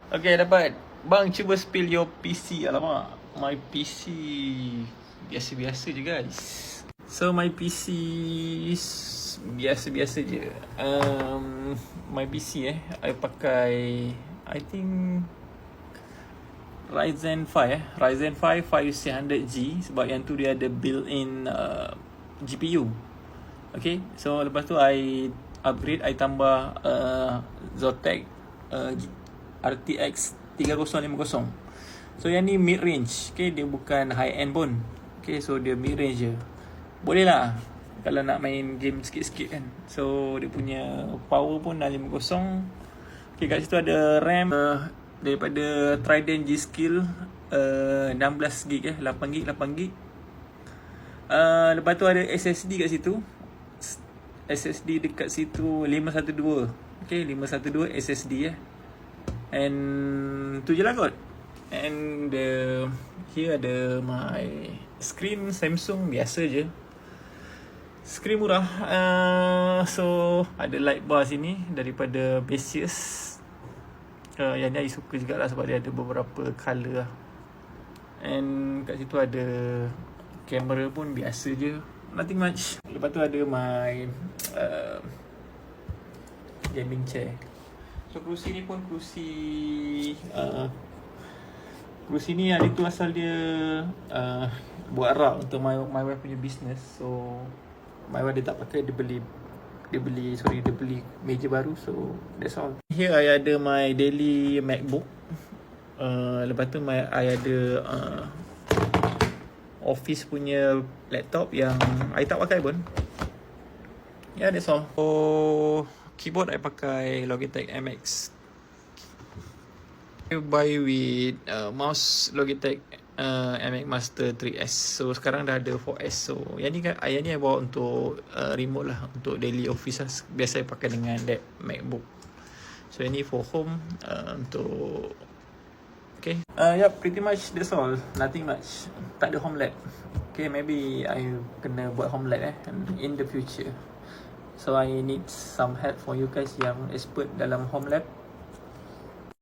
Okay, dapat. Bang, cuba spill your PC. Alamak, my PC biasa-biasa je guys. So my PC biasa-biasa je. My PC I pakai, I think Ryzen 5 Ryzen 5 5600G. Sebab yang tu dia ada built-in GPU. Okay, so lepas tu I upgrade, I tambah Zotac RTX 3050. So yang ni mid range. Okay, dia bukan high end pun. Okay, so dia mid range je. Boleh lah kalau nak main game sikit-sikit kan. So dia punya power pun 650. Okay, kat situ ada RAM daripada Trident G-Skill 16GB 8GB. Lepas tu ada SSD kat situ. SSD dekat situ 512. Okay, 512 SSD And tu je lah kot. And here ada my screen Samsung biasa je. Screen murah. So ada light bar sini daripada Basius. Yang ni I suka jugalah sebab dia ada beberapa colour lah. And kat situ ada kamera pun biasa je, nothing much. Lepas tu ada my gaming chair. So kerusi ni pun kerusi ni hari tu asal dia buat rak untuk my wife punya business. So my wife dia tak pakai, dia beli meja baru. So that's all. Here I ada my daily MacBook. Lepas tu I ada office punya laptop yang I tak pakai pun. Yeah, that's all. So keyboard I pakai Logitech MX. I buy with mouse Logitech MX Master 3S. So sekarang dah ada 4S. So yang ni I bawa untuk remote lah, untuk daily office lah. Biasa I pakai dengan that MacBook. So yang ni for home, untuk okay. Yep, pretty much that's all. Nothing much. Tak ada home lab. Okay, maybe I kena buat home lab in the future. So I need some help for you guys yang expert dalam home lab.